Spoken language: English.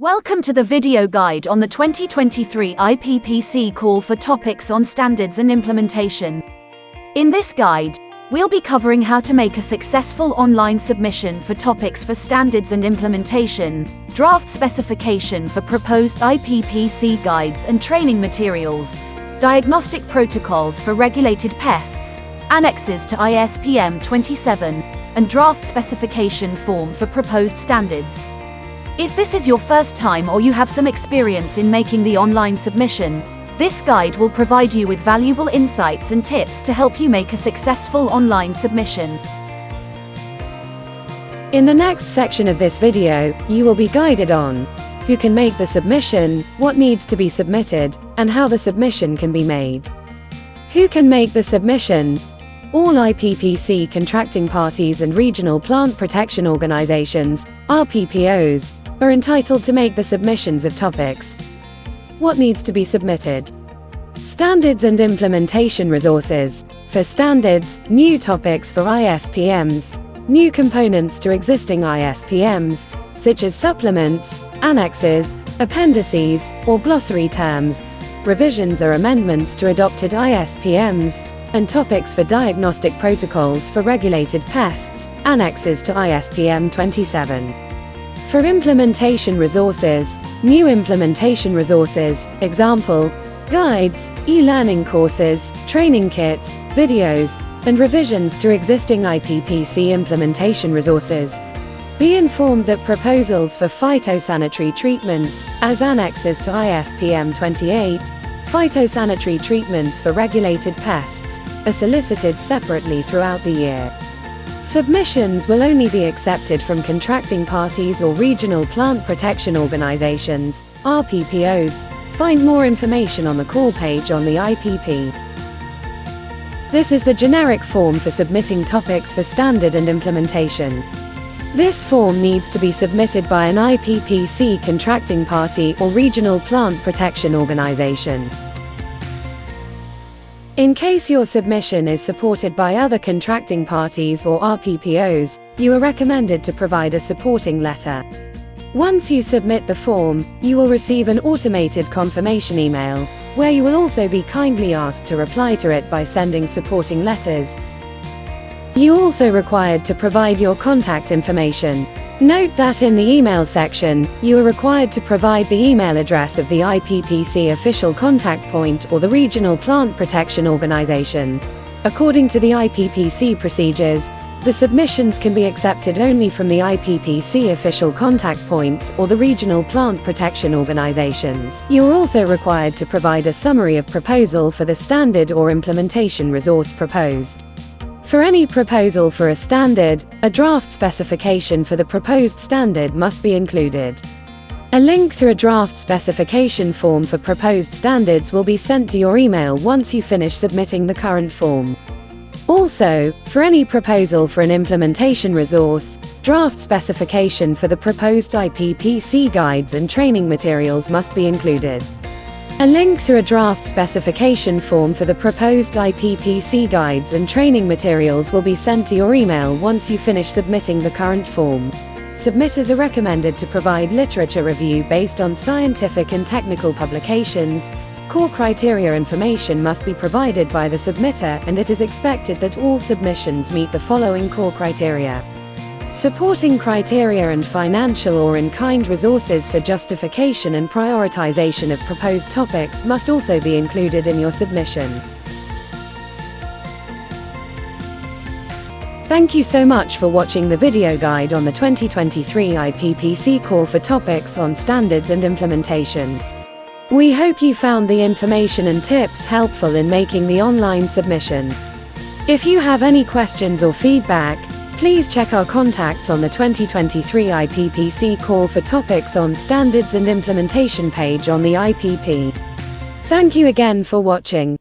Welcome to the video guide on the 2023 IPPC call for topics on standards and implementation. In this guide, we'll be covering how to make a successful online submission for topics for standards and implementation, draft specification for proposed IPPC guides and training materials, diagnostic protocols for regulated pests, annexes to ISPM 27, and draft specification form for proposed standards. If this is your first time or you have some experience in making the online submission, this guide will provide you with valuable insights and tips to help you make a successful online submission. In the next section of this video, you will be guided on who can make the submission, what needs to be submitted, and how the submission can be made. Who can make the submission? All IPPC contracting parties and regional plant protection organizations, RPPOs, are entitled to make the submissions of topics. What needs to be submitted? Standards and implementation resources. For standards, new topics for ISPMs, new components to existing ISPMs, such as supplements, annexes, appendices, or glossary terms, revisions or amendments to adopted ISPMs, and topics for diagnostic protocols for regulated pests, annexes to ISPM 27. For implementation resources, new implementation resources, example, guides, e-learning courses, training kits, videos, and revisions to existing IPPC implementation resources. Be informed that proposals for phytosanitary treatments, as annexes to ISPM 28, phytosanitary treatments for regulated pests, are solicited separately throughout the year. Submissions will only be accepted from contracting parties or regional plant protection organizations, RPPOs. Find more information on the call page on the IPP. This is the generic form for submitting topics for standard and implementation. This form needs to be submitted by an IPPC contracting party or regional plant protection organization. In case your submission is supported by other contracting parties or RPPOs, you are recommended to provide a supporting letter. Once you submit the form, you will receive an automated confirmation email, where you will also be kindly asked to reply to it by sending supporting letters. You are also required to provide your contact information. Note that in the email section, you are required to provide the email address of the IPPC official contact point or the regional plant protection organization. According to the IPPC procedures, the submissions can be accepted only from the IPPC official contact points or the regional plant protection organizations. You are also required to provide a summary of proposal for the standard or implementation resource proposed. For any proposal for a standard, a draft specification for the proposed standard must be included. A link to a draft specification form for proposed standards will be sent to your email once you finish submitting the current form. Also, for any proposal for an implementation resource, draft specification for the proposed IPPC guides and training materials must be included. A link to a draft specification form for the proposed IPPC guides and training materials will be sent to your email once you finish submitting the current form. Submitters are recommended to provide literature review based on scientific and technical publications. Core criteria information must be provided by the submitter, and it is expected that all submissions meet the following core criteria. Supporting criteria and financial or in-kind resources for justification and prioritization of proposed topics must also be included in your submission. Thank you so much for watching the video guide on the 2023 IPPC call for topics on standards and implementation. We hope you found the information and tips helpful in making the online submission. If you have any questions or feedback, please check our contacts on the 2023 IPPC call for topics on standards and implementation page on the IPP. Thank you again for watching.